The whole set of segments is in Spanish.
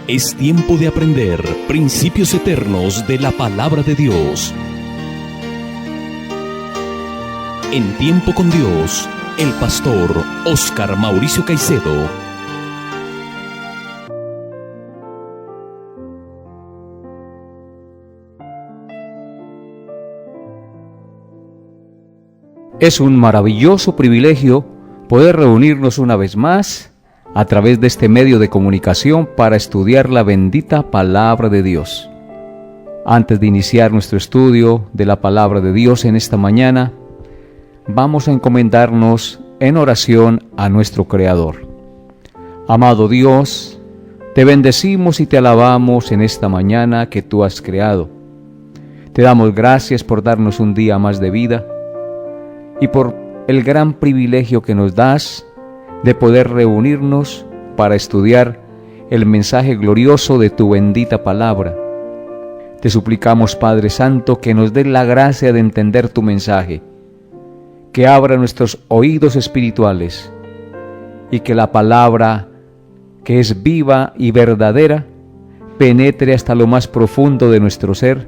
Es tiempo de aprender principios eternos de la palabra de Dios. En Tiempo con Dios, el pastor Óscar Mauricio Caicedo. Es un maravilloso privilegio poder reunirnos una vez más a través de este medio de comunicación para estudiar la bendita palabra de Dios. Antes de iniciar nuestro estudio de la palabra de Dios en esta mañana, vamos a encomendarnos en oración a nuestro Creador. Amado Dios, te bendecimos y te alabamos en esta mañana que tú has creado. Te damos gracias por darnos un día más de vida y por el gran privilegio que nos das de poder reunirnos para estudiar el mensaje glorioso de tu bendita palabra. Te suplicamos, Padre Santo, que nos des la gracia de entender tu mensaje, que abra nuestros oídos espirituales y que la palabra, que es viva y verdadera, penetre hasta lo más profundo de nuestro ser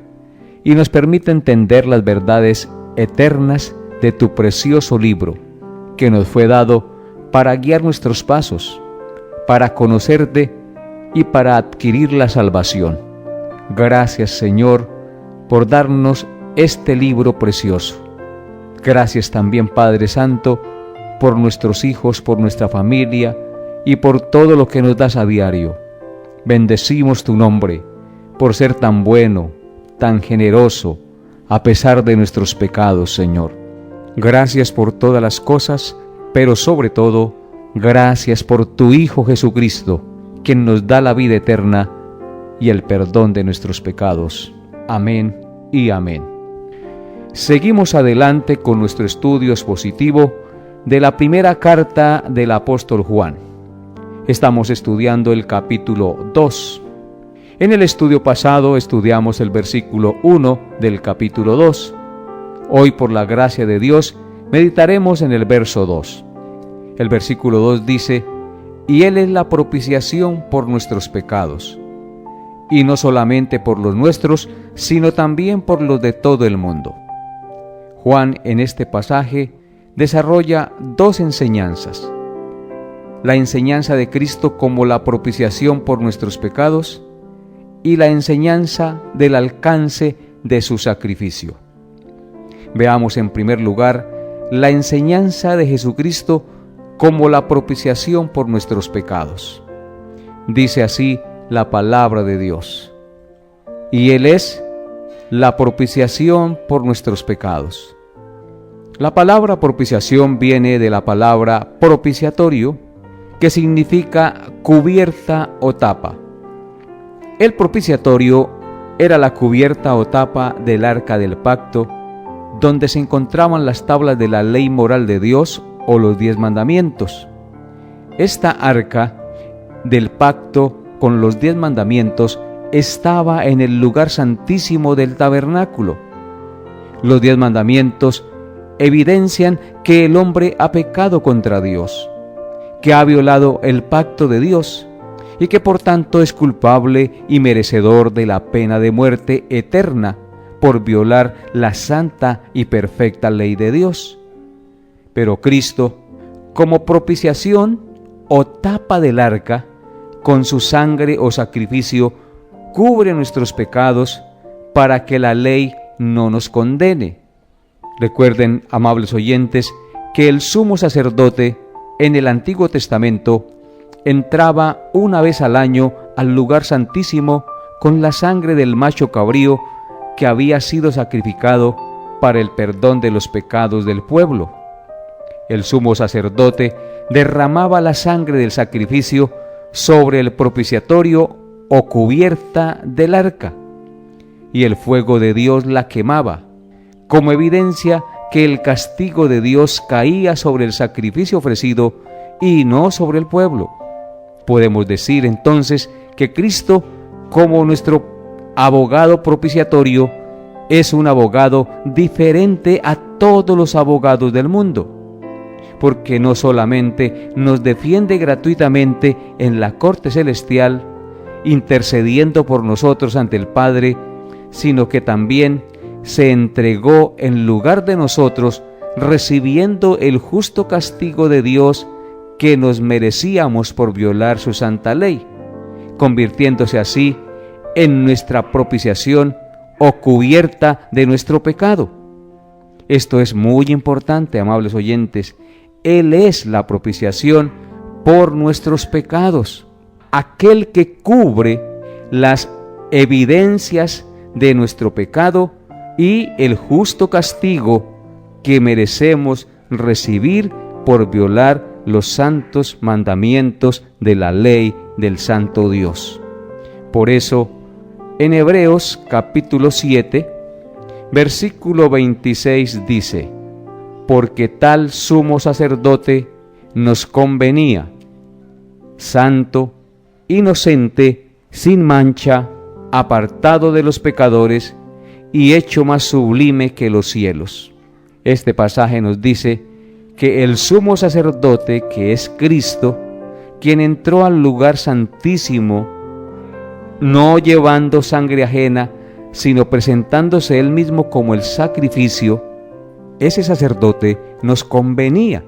y nos permita entender las verdades eternas de tu precioso libro, que nos fue dado para guiar nuestros pasos, para conocerte y para adquirir la salvación. Gracias, Señor, por darnos este libro precioso. Gracias también, Padre Santo, por nuestros hijos, por nuestra familia y por todo lo que nos das a diario. Bendecimos tu nombre por ser tan bueno, tan generoso, a pesar de nuestros pecados, Señor. Gracias por todas las cosas, pero sobre todo, gracias por tu Hijo Jesucristo, quien nos da la vida eterna y el perdón de nuestros pecados. Amén y amén. Seguimos adelante con nuestro estudio expositivo de la primera carta del apóstol Juan. Estamos estudiando el capítulo 2. En el estudio pasado estudiamos el versículo 1 del capítulo 2. Hoy, por la gracia de Dios, meditaremos en el verso 2. El versículo 2 dice: y Él es la propiciación por nuestros pecados, y no solamente por los nuestros, sino también por los de todo el mundo. Juan en este pasaje desarrolla dos enseñanzas: la enseñanza de Cristo como la propiciación por nuestros pecados y la enseñanza del alcance de su sacrificio. Veamos en primer lugar la enseñanza de Jesucristo como la propiciación por nuestros pecados. Dice así la palabra de Dios: y Él es la propiciación por nuestros pecados. La palabra propiciación viene de la palabra propiciatorio, que significa cubierta o tapa. El propiciatorio era la cubierta o tapa del arca del pacto, donde se encontraban las tablas de la ley moral de Dios o los 10 mandamientos. Esta arca del pacto con los 10 mandamientos estaba en el lugar santísimo del tabernáculo. Los 10 mandamientos evidencian que el hombre ha pecado contra Dios, que ha violado el pacto de Dios y que por tanto es culpable y merecedor de la pena de muerte eterna por violar la santa y perfecta ley de Dios. Pero Cristo, como propiciación o tapa del arca, con su sangre o sacrificio, cubre nuestros pecados para que la ley no nos condene. Recuerden, amables oyentes, que el sumo sacerdote en el Antiguo Testamento entraba una vez al año al lugar santísimo con la sangre del macho cabrío que había sido sacrificado para el perdón de los pecados del pueblo. El sumo sacerdote derramaba la sangre del sacrificio sobre el propiciatorio o cubierta del arca, y el fuego de Dios la quemaba, como evidencia que el castigo de Dios caía sobre el sacrificio ofrecido y no sobre el pueblo. Podemos decir entonces que Cristo, como nuestro abogado propiciatorio, es un abogado diferente a todos los abogados del mundo, porque no solamente nos defiende gratuitamente en la corte celestial intercediendo por nosotros ante el Padre, sino que también se entregó en lugar de nosotros, recibiendo el justo castigo de Dios que nos merecíamos por violar su santa ley, convirtiéndose así en nuestra propiciación o cubierta de nuestro pecado. Esto es muy importante, amables oyentes. Él es la propiciación por nuestros pecados, aquel que cubre las evidencias de nuestro pecado y el justo castigo que merecemos recibir por violar los santos mandamientos de la ley del Santo Dios. Por eso, en Hebreos capítulo 7, versículo 26 dice: porque tal sumo sacerdote nos convenía, santo, inocente, sin mancha, apartado de los pecadores y hecho más sublime que los cielos. Este pasaje nos dice que el sumo sacerdote, que es Cristo, quien entró al lugar santísimo, no llevando sangre ajena, sino presentándose él mismo como el sacrificio, ese sacerdote nos convenía,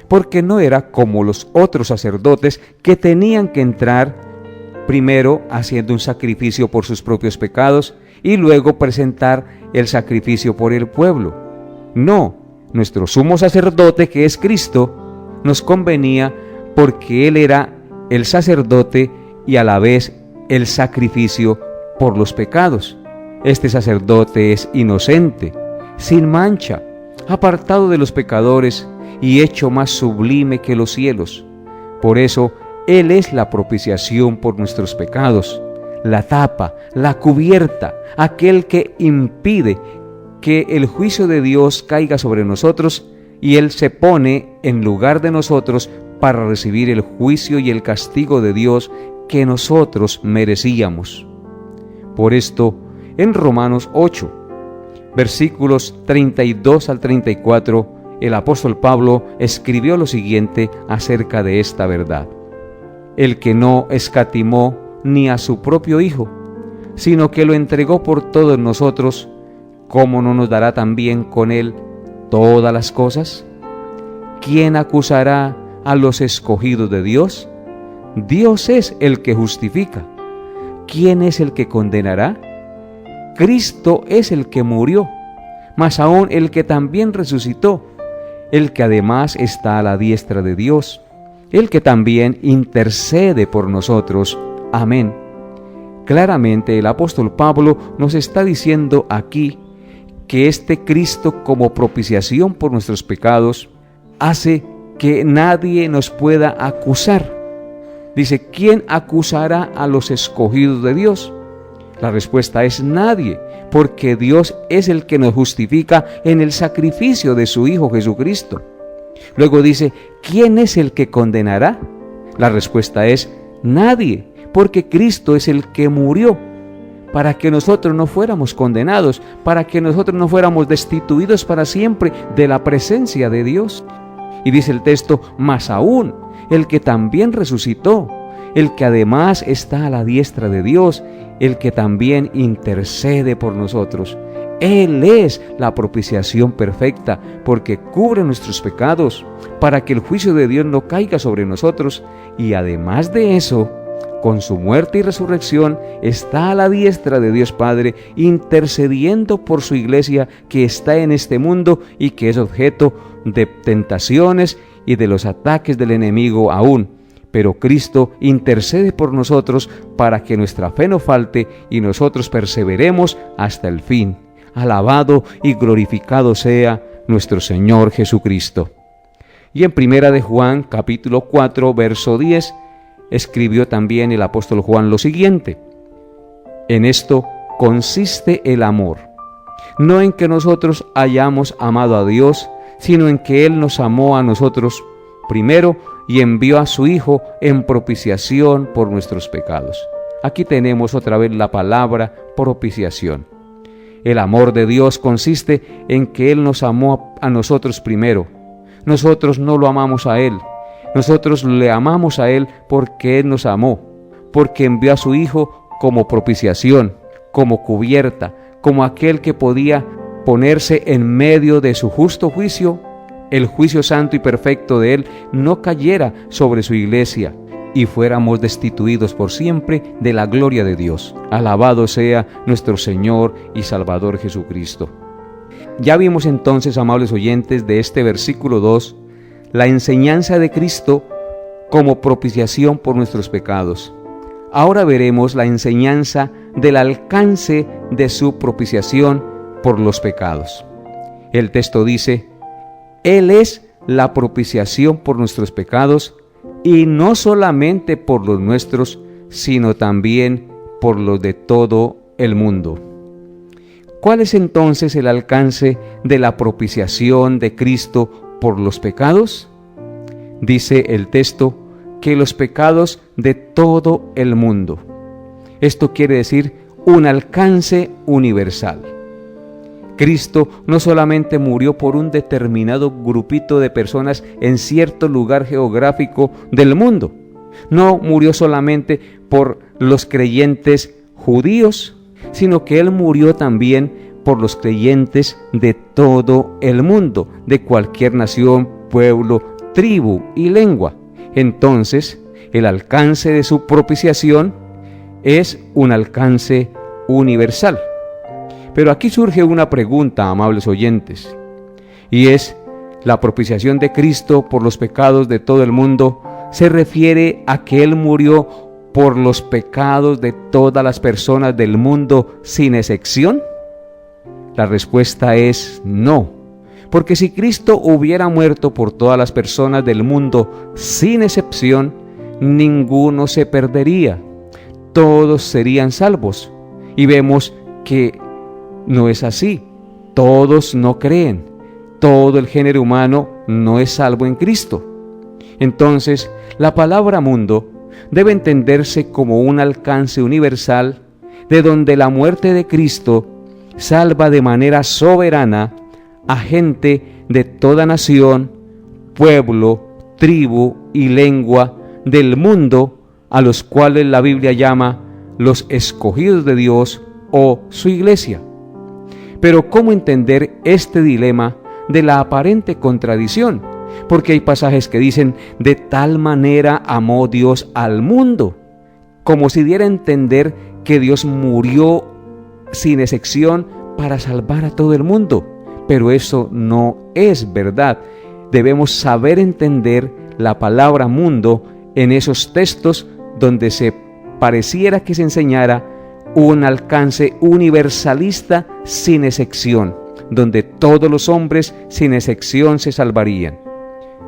porque no era como los otros sacerdotes que tenían que entrar primero haciendo un sacrificio por sus propios pecados y luego presentar el sacrificio por el pueblo. No, nuestro sumo sacerdote, que es Cristo, nos convenía porque Él era el sacerdote y a la vez el sacrificio por los pecados. Este sacerdote es inocente, sin mancha, apartado de los pecadores y hecho más sublime que los cielos. Por eso, Él es la propiciación por nuestros pecados, la tapa, la cubierta, aquel que impide que el juicio de Dios caiga sobre nosotros y Él se pone en lugar de nosotros para recibir el juicio y el castigo de Dios que nosotros merecíamos. Por esto, en Romanos 8, versículos 32 al 34, el apóstol Pablo escribió lo siguiente acerca de esta verdad: el que no escatimó ni a su propio Hijo, sino que lo entregó por todos nosotros, ¿cómo no nos dará también con Él todas las cosas? ¿Quién acusará a los escogidos de Dios? Dios es el que justifica. ¿Quién es el que condenará? Cristo es el que murió, mas aún el que también resucitó, el que además está a la diestra de Dios, el que también intercede por nosotros. Amén. Claramente el apóstol Pablo nos está diciendo aquí que este Cristo, como propiciación por nuestros pecados, hace que nadie nos pueda acusar. Dice, ¿quién acusará a los escogidos de Dios? La respuesta es nadie, porque Dios es el que nos justifica en el sacrificio de su Hijo Jesucristo. Luego dice, ¿quién es el que condenará? La respuesta es nadie, porque Cristo es el que murió para que nosotros no fuéramos condenados, para que nosotros no fuéramos destituidos para siempre de la presencia de Dios. Y dice el texto, más aún, el que también resucitó, el que además está a la diestra de Dios, el que también intercede por nosotros. Él es la propiciación perfecta, porque cubre nuestros pecados, para que el juicio de Dios no caiga sobre nosotros. Y además de eso, con su muerte y resurrección, está a la diestra de Dios Padre, intercediendo por su iglesia que está en este mundo y que es objeto de tentaciones y de los ataques del enemigo aún. Pero Cristo intercede por nosotros para que nuestra fe no falte y nosotros perseveremos hasta el fin. Alabado y glorificado sea nuestro Señor Jesucristo. Y en Primera de Juan, capítulo 4, verso 10, escribió también el apóstol Juan lo siguiente: en esto consiste el amor, no en que nosotros hayamos amado a Dios, sino en que Él nos amó a nosotros primero y envió a su Hijo en propiciación por nuestros pecados. Aquí tenemos otra vez la palabra propiciación. El amor de Dios consiste en que Él nos amó a nosotros primero. Nosotros no lo amamos a Él. Nosotros le amamos a Él porque Él nos amó. porque envió a su Hijo como propiciación, como cubierta, como aquel que podía ponerse en medio de su justo juicio. El juicio santo y perfecto de Él no cayera sobre su iglesia y fuéramos destituidos por siempre de la gloria de Dios. Alabado sea nuestro Señor y Salvador Jesucristo. Ya vimos entonces, amables oyentes, de este versículo 2, la enseñanza de Cristo como propiciación por nuestros pecados. Ahora veremos la enseñanza del alcance de su propiciación por los pecados. El texto dice: Él es la propiciación por nuestros pecados, y no solamente por los nuestros, sino también por los de todo el mundo. ¿Cuál es entonces el alcance de la propiciación de Cristo por los pecados? Dice el texto que los pecados de todo el mundo. Esto quiere decir un alcance universal. Cristo no solamente murió por un determinado grupito de personas en cierto lugar geográfico del mundo. No murió solamente por los creyentes judíos, sino que Él murió también por los creyentes de todo el mundo, de cualquier nación, pueblo, tribu y lengua. Entonces, el alcance de su propiciación es un alcance universal. Pero aquí surge una pregunta, amables oyentes, y es: ¿la propiciación de Cristo por los pecados de todo el mundo se refiere a que Él murió por los pecados de todas las personas del mundo sin excepción? La respuesta es no, porque si Cristo hubiera muerto por todas las personas del mundo sin excepción, ninguno se perdería, todos serían salvos. Y vemos que no es así. Todos no creen. Todo el género humano no es salvo en Cristo. Entonces, la palabra mundo debe entenderse como un alcance universal de donde la muerte de Cristo salva de manera soberana a gente de toda nación, pueblo, tribu y lengua del mundo, a los cuales la Biblia llama los escogidos de Dios o su iglesia. Pero ¿cómo entender este dilema de la aparente contradicción? Porque hay pasajes que dicen: de tal manera amó Dios al mundo, como si diera a entender que Dios murió sin excepción para salvar a todo el mundo. Pero eso no es verdad. Debemos saber entender la palabra mundo en esos textos donde se pareciera que se enseñara un alcance universalista sin excepción, donde todos los hombres sin excepción se salvarían.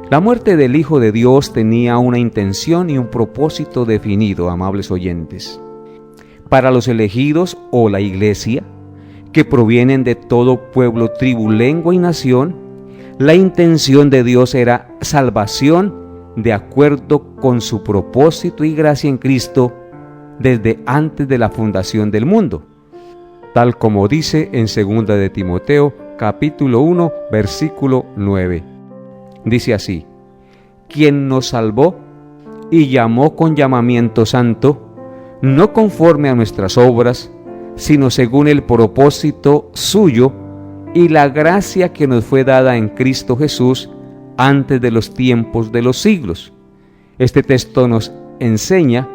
La muerte del Hijo de Dios tenía una intención y un propósito definido, amables oyentes. Para los elegidos o la iglesia, que provienen de todo pueblo, tribu, lengua y nación, la intención de Dios era salvación de acuerdo con su propósito y gracia en Cristo desde antes de la fundación del mundo, tal como dice en 2 de Timoteo, capítulo 1, versículo 9. Dice así: quien nos salvó y llamó con llamamiento santo, no conforme a nuestras obras, sino según el propósito suyo y la gracia que nos fue dada en Cristo Jesús antes de los tiempos de los siglos. Este texto nos enseña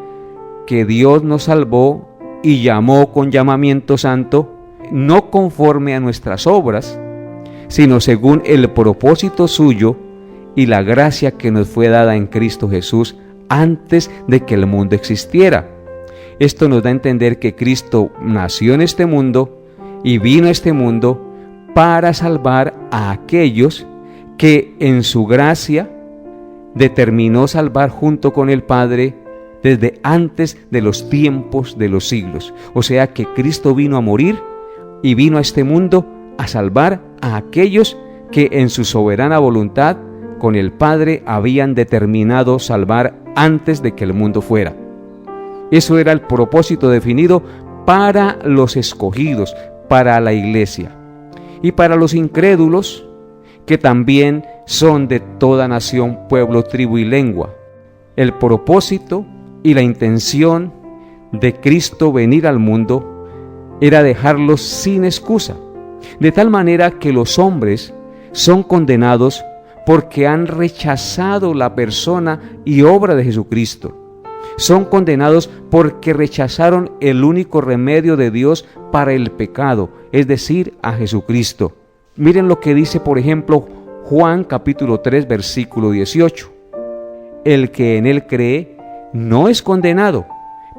que Dios nos salvó y llamó con llamamiento santo, no conforme a nuestras obras, sino según el propósito suyo y la gracia que nos fue dada en Cristo Jesús antes de que el mundo existiera. Esto nos da a entender que Cristo nació en este mundo y vino a este mundo para salvar a aquellos que en su gracia determinó salvar junto con el Padre desde antes de los tiempos de los siglos. O sea que Cristo vino a morir y vino a este mundo a salvar a aquellos que en su soberana voluntad con el Padre habían determinado salvar antes de que el mundo fuera. Eso era el propósito definido para los escogidos, para la iglesia. Y para los incrédulos, que también son de toda nación, pueblo, tribu y lengua, el propósito y la intención de Cristo venir al mundo era dejarlos sin excusa, de tal manera que los hombres son condenados porque han rechazado la persona y obra de Jesucristo. Son condenados porque rechazaron el único remedio de Dios para el pecado, es decir, a Jesucristo. Miren lo que dice, por ejemplo, Juan capítulo 3, versículo 18. El que en él cree no es condenado,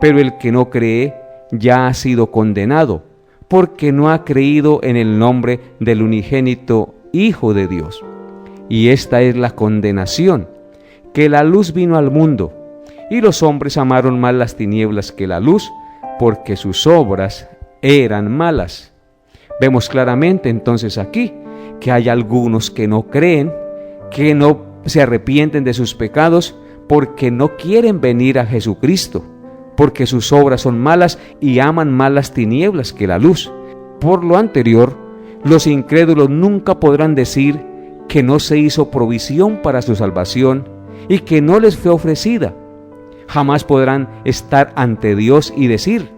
pero el que no cree ya ha sido condenado, porque no ha creído en el nombre del unigénito Hijo de Dios. Y esta es la condenación, que la luz vino al mundo, y los hombres amaron más las tinieblas que la luz, porque sus obras eran malas. Vemos claramente entonces aquí que hay algunos que no creen, que no se arrepienten de sus pecados, porque no quieren venir a Jesucristo, porque sus obras son malas y aman más las tinieblas que la luz. Por lo anterior, los incrédulos nunca podrán decir que no se hizo provisión para su salvación y que no les fue ofrecida. Jamás podrán estar ante Dios y decir: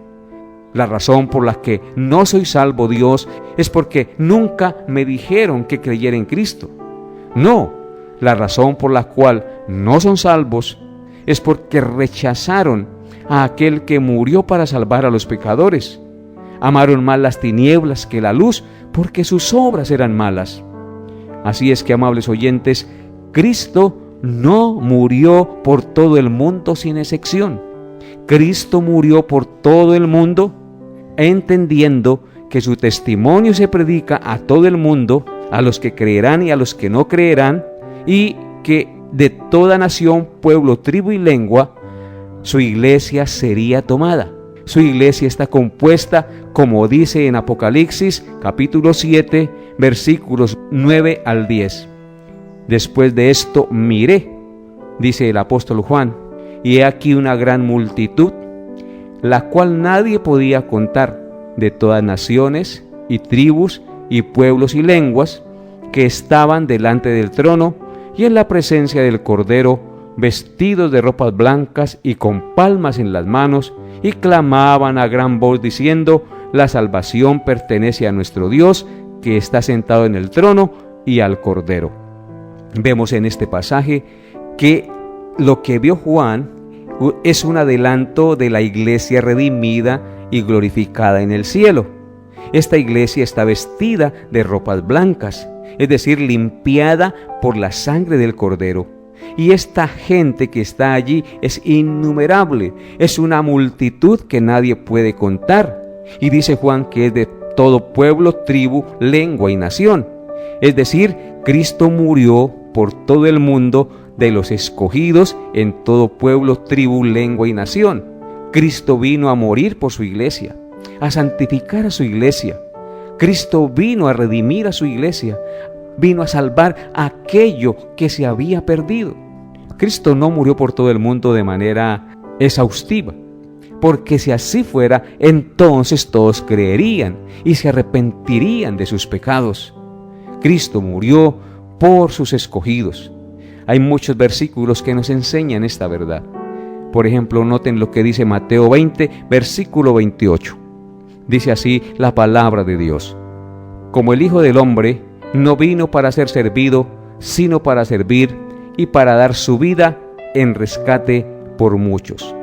la razón por la que no soy salvo, Dios, es porque nunca me dijeron que creyera en Cristo. No, la razón por la cual no son salvos es porque rechazaron a aquel que murió para salvar a los pecadores. Amaron más las tinieblas que la luz, porque sus obras eran malas. Así es que, amables oyentes, Cristo no murió por todo el mundo sin excepción. Cristo murió por todo el mundo, entendiendo que su testimonio se predica a todo el mundo, a los que creerán y a los que no creerán, y que de toda nación, pueblo, tribu y lengua, su iglesia sería tomada. Su iglesia está compuesta, como dice en Apocalipsis capítulo 7, versículos 9 al 10. Después de esto miré, dice el apóstol Juan, y he aquí una gran multitud, la cual nadie podía contar, de todas naciones y tribus y pueblos y lenguas, que estaban delante del trono y en la presencia del Cordero, vestidos de ropas blancas y con palmas en las manos, y clamaban a gran voz diciendo: la salvación pertenece a nuestro Dios, que está sentado en el trono, y al Cordero. Vemos en este pasaje que lo que vio Juan es un adelanto de la iglesia redimida y glorificada en el cielo. Esta iglesia está vestida de ropas blancas, es decir, limpiada por la sangre del Cordero. Y esta gente que está allí es innumerable, es una multitud que nadie puede contar. Y dice Juan que es de todo pueblo, tribu, lengua y nación. Es decir, Cristo murió por todo el mundo de los escogidos en todo pueblo, tribu, lengua y nación. Cristo vino a morir por su iglesia, a santificar a su iglesia. Cristo vino a redimir a su iglesia, vino a salvar aquello que se había perdido. Cristo no murió por todo el mundo de manera exhaustiva, porque si así fuera, entonces todos creerían y se arrepentirían de sus pecados. Cristo murió por sus escogidos. Hay muchos versículos que nos enseñan esta verdad. Por ejemplo, noten lo que dice Mateo 20, versículo 28. Dice así la palabra de Dios: como el Hijo del Hombre no vino para ser servido, sino para servir y para dar su vida en rescate por muchos.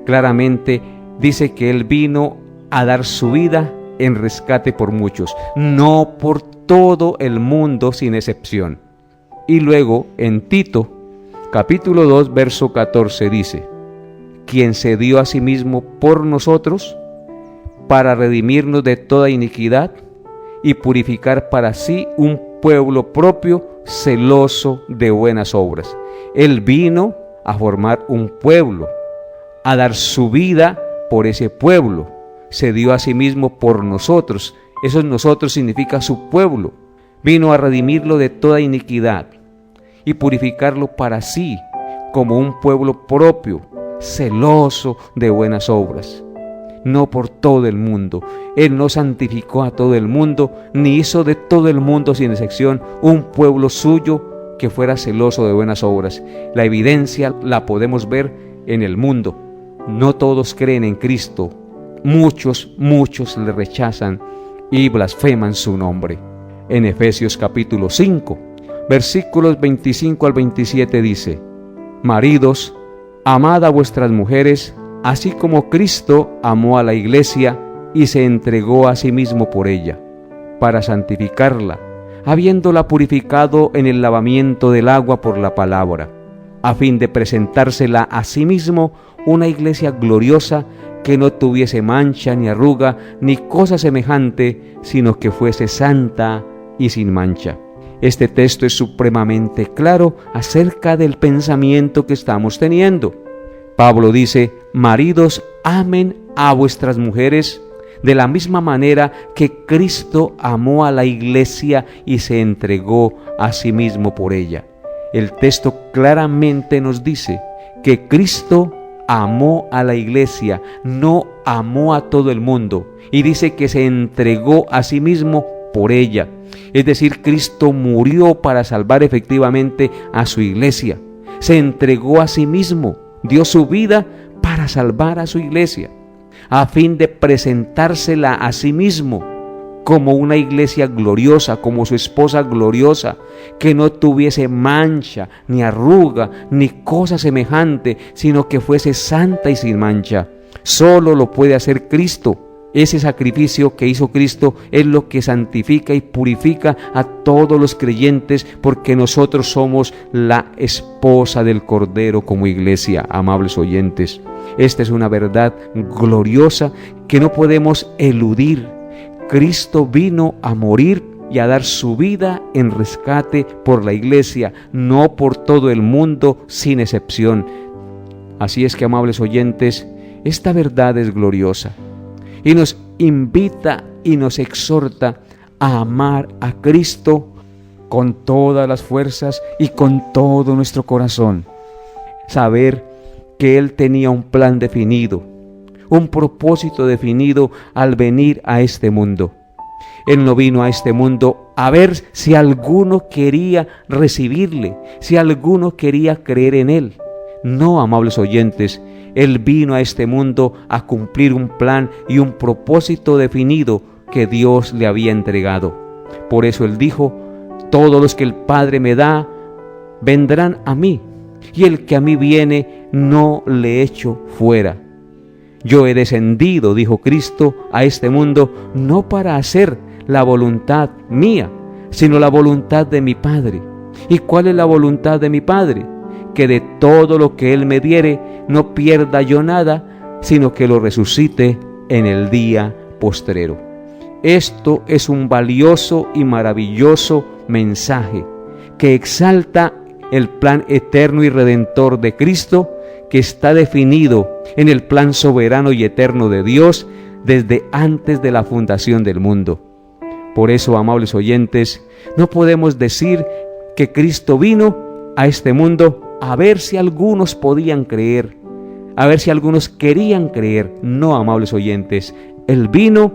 Claramente dice que Él vino a dar su vida en rescate por muchos, no por todo el mundo sin excepción. Y luego en Tito, capítulo 2, verso 14 dice: quien se dio a sí mismo por nosotros para redimirnos de toda iniquidad y purificar para sí un pueblo propio, celoso de buenas obras. Él vino a formar un pueblo, a dar su vida por ese pueblo. Se dio a sí mismo por nosotros. Eso nosotros significa su pueblo. Vino a redimirlo de toda iniquidad y purificarlo para sí como un pueblo propio, celoso de buenas obras. No por todo el mundo. Él no santificó a todo el mundo, ni hizo de todo el mundo sin excepción un pueblo suyo que fuera celoso de buenas obras. La evidencia la podemos ver en el mundo. no todos creen en Cristo. Muchos le rechazan y blasfeman su nombre. En Efesios capítulo 5, versículos 25 al 27 dice: Maridos, amad a vuestras mujeres, así como Cristo amó a la iglesia y se entregó a sí mismo por ella, para santificarla, habiéndola purificado en el lavamiento del agua por la palabra, a fin de presentársela a sí mismo una iglesia gloriosa, que no tuviese mancha ni arruga ni cosa semejante, sino que fuese santa y sin mancha. Este texto es supremamente claro acerca del pensamiento que estamos teniendo. Pablo dice: maridos, amen a vuestras mujeres de la misma manera que Cristo amó a la iglesia y se entregó a sí mismo por ella. El texto claramente nos dice que Cristo amó a la iglesia, no amó a todo el mundo, y dice que se entregó a sí mismo por ella. Es decir, Cristo murió para salvar efectivamente a su iglesia. Se entregó a sí mismo, dio su vida para salvar a su iglesia, a fin de presentársela a sí mismo como una iglesia gloriosa, como su esposa gloriosa, que no tuviese mancha, ni arruga, ni cosa semejante, sino que fuese santa y sin mancha. Solo lo puede hacer Cristo. Ese sacrificio que hizo Cristo es lo que santifica y purifica a todos los creyentes, porque nosotros somos la esposa del Cordero como iglesia, amables oyentes. Esta es una verdad gloriosa que no podemos eludir. Cristo vino a morir y a dar su vida en rescate por la iglesia, no por todo el mundo sin excepción. Así es que, amables oyentes, esta verdad es gloriosa y nos invita y nos exhorta a amar a Cristo con todas las fuerzas y con todo nuestro corazón. Saber que Él tenía un plan definido, un propósito definido al venir a este mundo. Él no vino a este mundo a ver si alguno quería recibirle, si alguno quería creer en Él. No, amables oyentes, Él vino a este mundo a cumplir un plan y un propósito definido que Dios le había entregado. Por eso Él dijo: todos los que el Padre me da, vendrán a mí, y el que a mí viene, no le echo fuera. Yo he descendido, dijo Cristo, a este mundo no para hacer la voluntad mía, sino la voluntad de mi Padre. ¿Y cuál es la voluntad de mi Padre? Que de todo lo que Él me diere, no pierda yo nada, sino que lo resucite en el día postrero. Esto es un valioso y maravilloso mensaje que exalta el plan eterno y redentor de Cristo, que está definido en el plan soberano y eterno de Dios desde antes de la fundación del mundo. Por eso, amables oyentes, no podemos decir que Cristo vino a este mundo a ver si algunos podían creer, a ver si algunos querían creer. No, amables oyentes, Él vino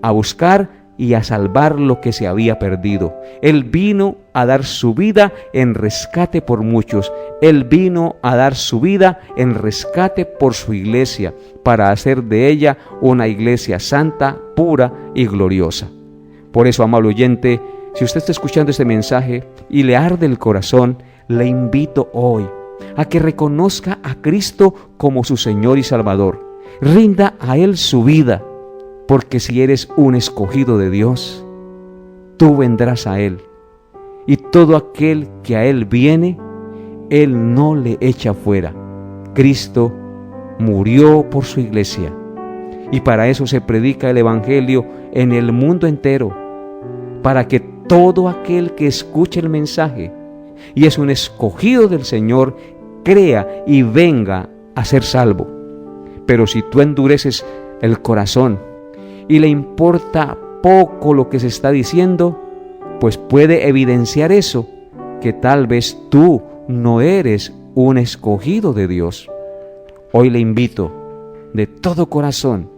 a buscar y a salvar lo que se había perdido. Él vino a dar su vida en rescate por muchos. Él vino a dar su vida en rescate por su iglesia, para hacer de ella una iglesia santa, pura y gloriosa. Por eso, amable oyente, si usted está escuchando este mensaje y le arde el corazón, le invito hoy a que reconozca a Cristo como su Señor y Salvador. Rinda a Él su vida, porque si eres un escogido de Dios, tú vendrás a Él. Y todo aquel que a Él viene, Él no le echa fuera. Cristo murió por su iglesia, y para eso se predica el Evangelio en el mundo entero, para que todo aquel que escuche el mensaje y es un escogido del Señor, crea y venga a ser salvo. Pero si tú endureces el corazón y le importa poco lo que se está diciendo, pues puede evidenciar eso, que tal vez tú no eres un escogido de Dios. Hoy le invito de todo corazón,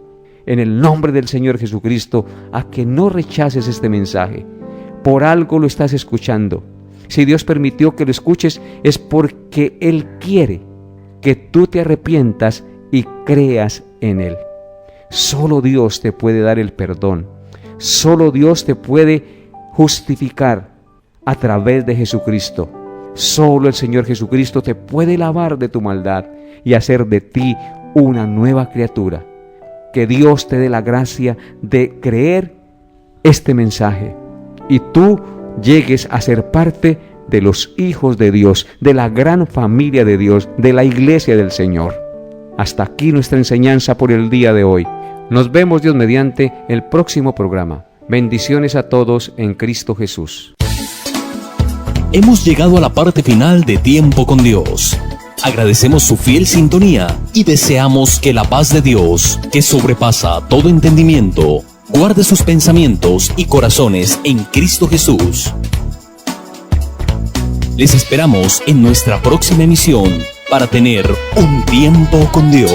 en el nombre del Señor Jesucristo, a que no rechaces este mensaje. Por algo lo estás escuchando. Si Dios permitió que lo escuches, es porque Él quiere que tú te arrepientas y creas en Él. Solo Dios te puede dar el perdón. Solo Dios te puede justificar a través de Jesucristo. Solo el Señor Jesucristo te puede lavar de tu maldad y hacer de ti una nueva criatura. Que Dios te dé la gracia de creer este mensaje y tú llegues a ser parte de los hijos de Dios, de la gran familia de Dios, de la iglesia del Señor. Hasta aquí nuestra enseñanza por el día de hoy. Nos vemos, Dios mediante, el próximo programa. Bendiciones a todos en Cristo Jesús. Hemos llegado a la parte final de Tiempo con Dios. Agradecemos su fiel sintonía y deseamos que la paz de Dios, que sobrepasa todo entendimiento, guarde sus pensamientos y corazones en Cristo Jesús. Les esperamos en nuestra próxima emisión para tener un tiempo con Dios.